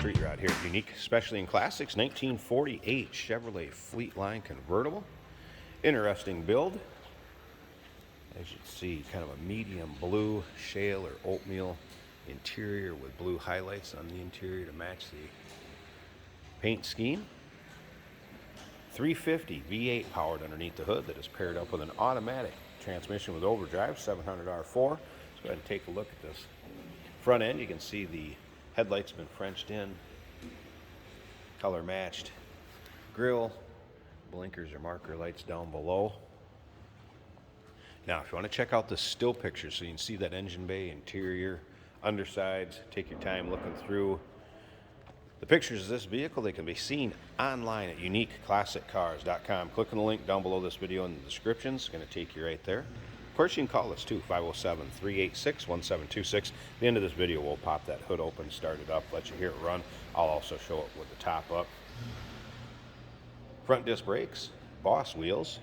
treat you out here at Unique, especially in Classics, 1948 Chevrolet Fleetline Convertible. Interesting build. As you can see, kind of a medium blue shale or oatmeal interior with blue highlights on the interior to match the paint scheme. 350 V8 powered underneath the hood that is paired up with an automatic transmission with overdrive, 700 R4. Let's go ahead and take a look at this front end. You can see the headlights have been Frenched in, color matched grille, blinkers or marker lights down below. Now, if you want to check out the still pictures so you can see that engine bay, interior, undersides, take your time looking through the pictures of this vehicle. They can be seen online at uniqueclassiccars.com. Click on the link down below this video in the description. It's going to take you right there. Of course, you can call us too, 507-386-1726. At the end of this video, we'll pop that hood open, start it up, let you hear it run. I'll also show it with the top up. Front disc brakes, Boss wheels.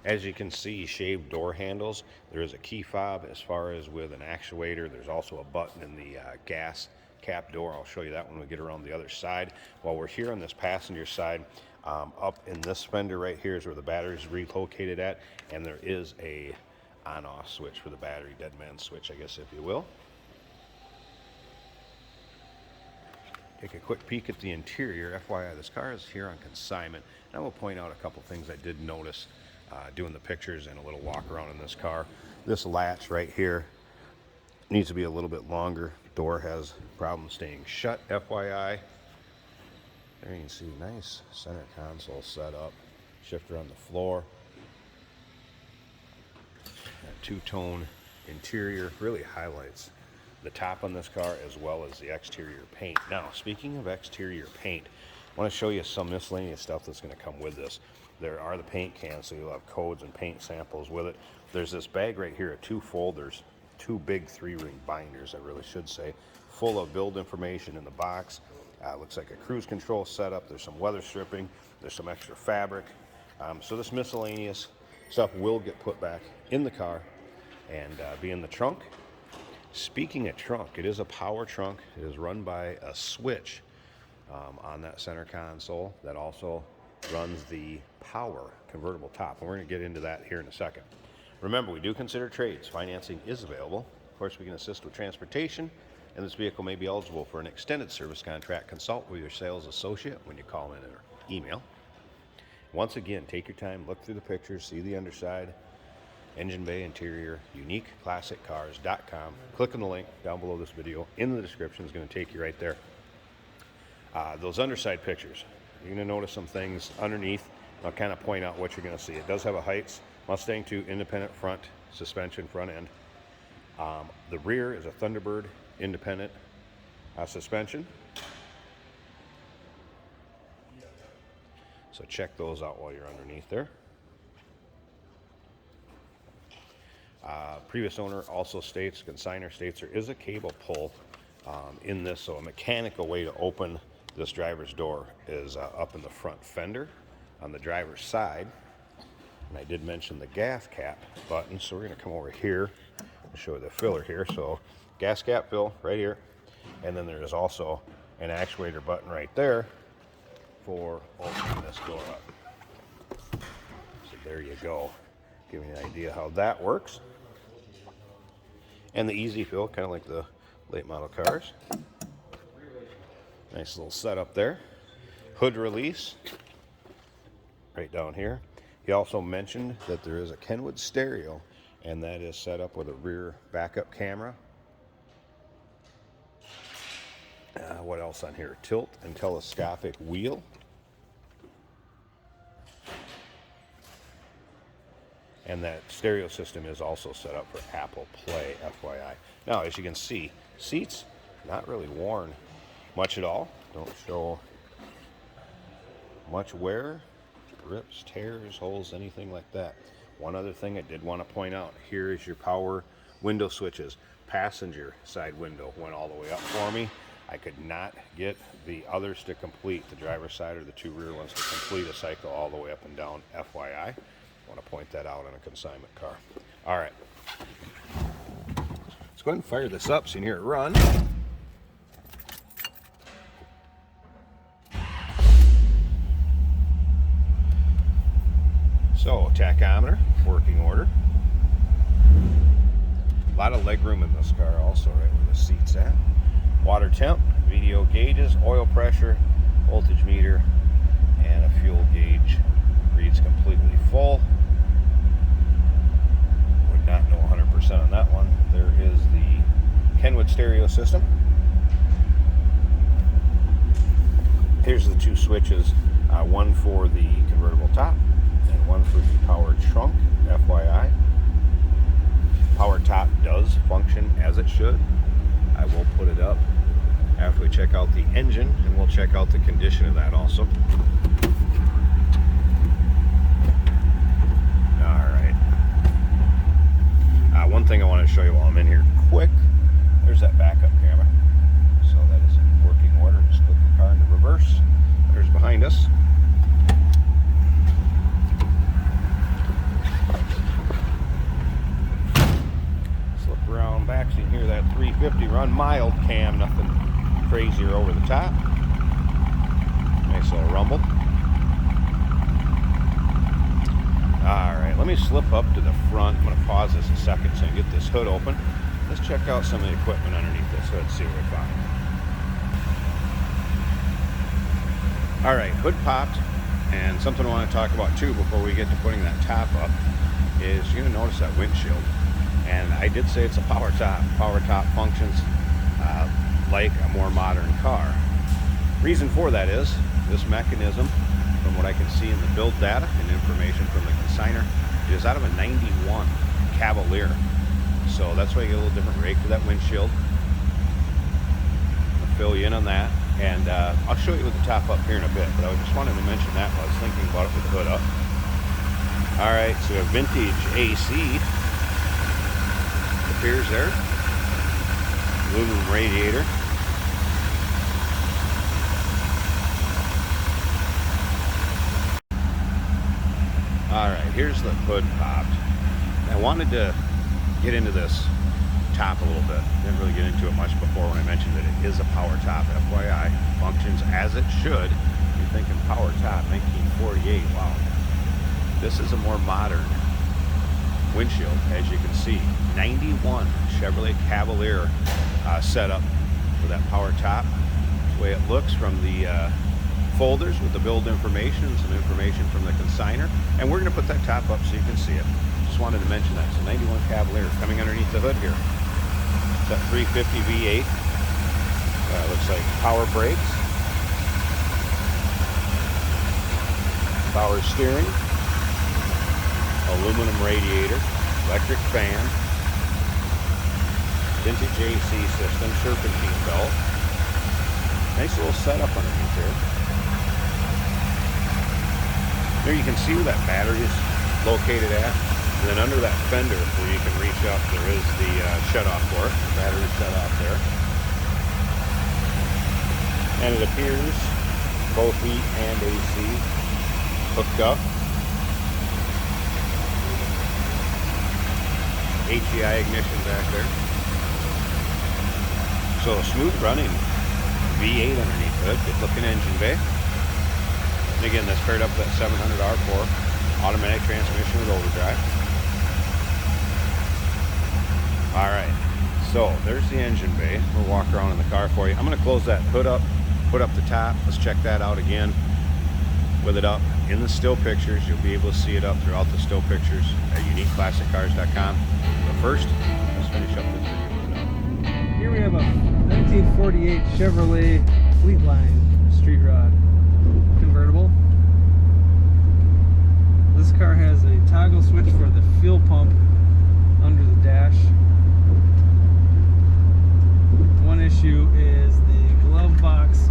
As you can see, shaved door handles. There is a key fob as far as with an actuator. There's also a button in the gas cap door. I'll show you that when we get around the other side. While we're here on this passenger side, up in this fender right here is where the battery is relocated at, and there is a on-off switch for the battery, dead man switch, I guess, if you will. Take a quick peek at the interior. FYI, this car is here on consignment. And I will point out a couple things I did notice doing the pictures and a little walk around in this car. This latch right here needs to be a little bit longer. Door has problems staying shut, FYI. There you can see nice center console set up. Shifter on the floor. That two-tone interior really highlights the top on this car as well as the exterior paint. Now, speaking of exterior paint, I want to show you some miscellaneous stuff that's going to come with this. There are the paint cans, so you'll have codes and paint samples with it. There's this bag right here, 2 folders, 2 big 3-ring binders, I really should say, full of build information in the box. Looks like a cruise control setup. There's some weather stripping. There's some extra fabric. So this miscellaneous stuff will get put back in the car and be in the trunk. Speaking of trunk, it is a power trunk. It is run by a switch on that center console that also runs the power convertible top. And we're going to get into that here in a second. Remember, we do consider trades. Financing is available. Of course, we can assist with transportation, and this vehicle may be eligible for an extended service contract. Consult with your sales associate when you call in or email. Once again, take your time, look through the pictures, see the underside, engine bay, interior, uniqueclassiccars.com. Click on the link down below this video in the description. It's going to take you right there. Those underside pictures, you're going to notice some things underneath. I'll kind of point out what you're going to see. It does have a Heights Mustang 2 independent front suspension front end. The rear is a Thunderbird independent suspension. So check those out while you're underneath there. Previous owner also states, consignor states, there is a cable pull in this, so a mechanical way to open this driver's door is up in the front fender on the driver's side. And I did mention the gas cap button, so we're going to come over here and show you the filler here. So gas cap fill right here, and then there is also an actuator button right there for opening this door up. So there you go. Give you an idea how that works. And the easy fill, kind of like the late model cars. Nice little setup there. Hood release right down here. He also mentioned that there is a Kenwood stereo, and that is set up with a rear backup camera. What else on here? Tilt and telescopic wheel. And that stereo system is also set up for Apple Play, FYI. Now, as you can see, seats not really worn much at all. Don't show much wear, rips, tears, holes, anything like that. One other thing I did want to point out, here is your power window switches. Passenger side window went all the way up for me. I could not get the others to complete, the driver's side or the 2 rear ones to complete a cycle all the way up and down, FYI. I want to point that out on a consignment car. All right. Let's go ahead and fire this up so you can hear it run. So, tachometer, working order. A lot of leg room in this car also, right where the seat's at. Water temp, video gauges, oil pressure, voltage meter, and a fuel gauge. Reads completely full. Would not know 100% on that one. There is the Kenwood stereo system. Here's the two switches, one for the convertible top and one for the power trunk, FYI. Power top does function as it should. I will put it up after we check out the engine, and we'll check out the condition of that also. Alright. One thing I want to show you while I'm in here quick, there's that backup camera. So that is in working order. Just click the car into reverse. There's behind us. Slip around back so you can hear that 350 run. Mild cam, nothing crazy or over the top. Nice little rumble. Alright, let me slip up to the front. I'm going to pause this a second so I can get this hood open. Let's check out some of the equipment underneath this hood, see what we find. Alright, hood popped, and something I want to talk about too before we get to putting that top up is you're going to notice that windshield. And I did say it's a power top. Power top functions like a more modern car. Reason for that is this mechanism, from what I can see in the build data and information from the consignor, is out of a 91 Cavalier. So that's why you get a little different rake to that windshield. I'll fill you in on that, and I'll show you with the top up here in a bit, but I just wanted to mention that while I was thinking about it with the hood up. Alright, so a vintage AC appears there. Aluminum radiator. Alright, here's the hood popped. I wanted to get into this top a little bit. Didn't really get into it much before when I mentioned that it is a power top, FYI. Functions as it should. You're thinking power top, 1948, wow. This is a more modern windshield, as you can see. 91 Chevrolet Cavalier setup for that power top. The way it looks from the folders with the build information and some information from the consignor. And we're going to put that top up so you can see it. Just wanted to mention that. So 91 Cavalier coming underneath the hood here. It's that 350 V8. Looks like power brakes, power steering, aluminum radiator, electric fan, vintage AC system, serpentine belt. Nice little setup underneath there. There you can see where that battery is located at. And then under that fender where you can reach up, there is the shut-off port. The battery shut off there. And it appears both heat and AC hooked up. HEI ignition back there. So smooth running V8 underneath it. Good looking engine bay. And again, that's paired up with that 700 R4 automatic transmission with overdrive. Alright, so there's the engine bay. We'll walk around in the car for you. I'm going to close that hood up, put up the top. Let's check that out again. With it up in the still pictures, you'll be able to see it up throughout the still pictures at uniqueclassiccars.com. But first, let's finish up this video. Here we have a 1948 Chevrolet Fleetline street rod convertible. This car has a toggle switch for the fuel pump under the dash. One issue is the glove box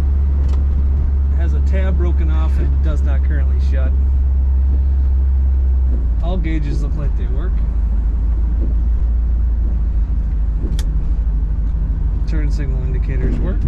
has a tab broken off and does not currently shut. All gauges look like they work. Turn signal indicators work.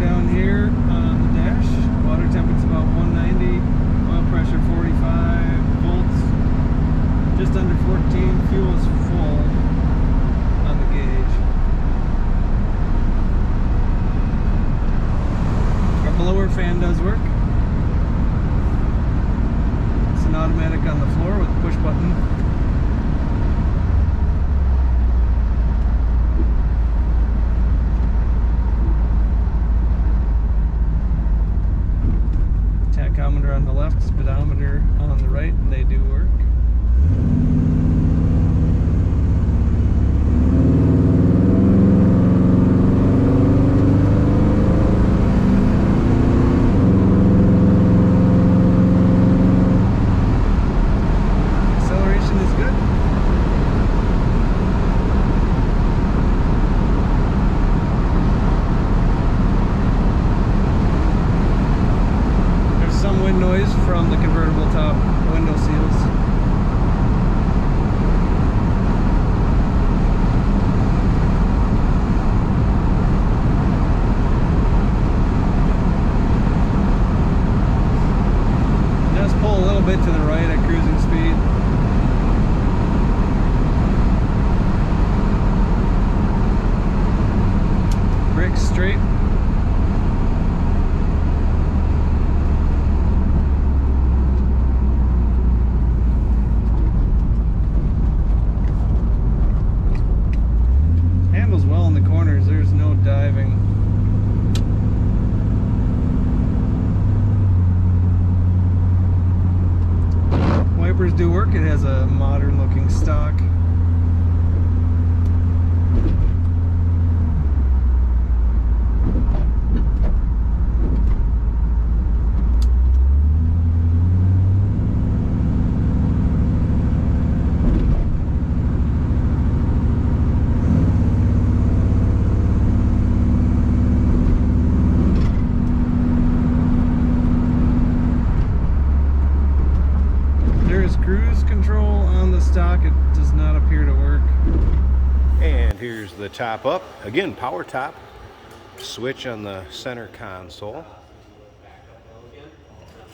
down here on the dash. Water temperature's about 190. Oil pressure 45 volts. Just under 14. Fuel is full on the gauge. Our blower fan does work. It's an automatic on the floor with a push button. Tachometer on the left, speedometer on the right, and they do work. Acceleration is good. Some wind noise from the convertible top window seals. Just pull a little bit to the right at cruising speed. Brakes straight. Well in the corners, there's no diving. Wipers do work. It has a modern looking stock. Cruise control on the stock. It does not appear to work. And here's the top up. Again, power top. Switch on the center console.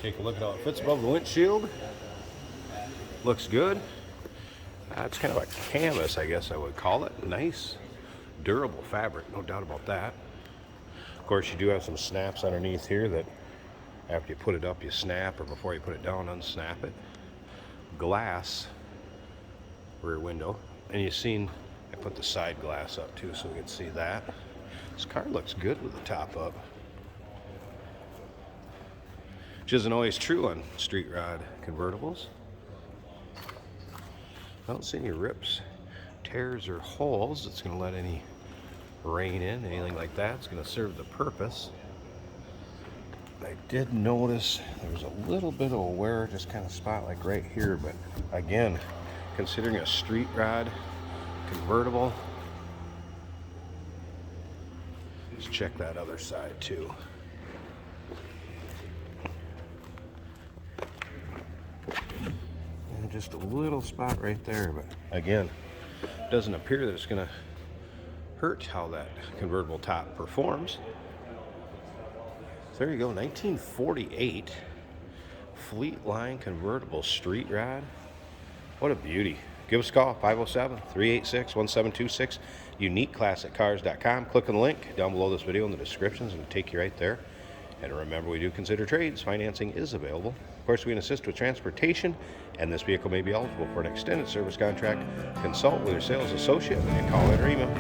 Take a look at how it fits above the windshield. Looks good. It's kind of a canvas, I guess I would call it. Nice, durable fabric, no doubt about that. Of course, you do have some snaps underneath here that after you put it up, you snap, or before you put it down, unsnap it. Glass rear window, and you've seen I put the side glass up too so we can see that. This car looks good with the top up, which isn't always true on street rod convertibles. I don't see any rips, tears, or holes that's going to let any rain in, anything like that. It's going to serve the purpose. I did notice there was a little bit of a wear, just kind of spot like right here, but again, considering a street rod convertible, let's check that other side too. And just a little spot right there, but again, doesn't appear that it's going to hurt how that convertible top performs. There you go, 1948 Fleetline convertible street rod. What a beauty. Give us a call, 507-386-1726, uniqueclassiccars.com. Click on the link down below this video in the descriptions and it'll take you right there. And remember, we do consider trades. Financing is available. Of course, we can assist with transportation, and this vehicle may be eligible for an extended service contract. Consult with your sales associate when you call in or email.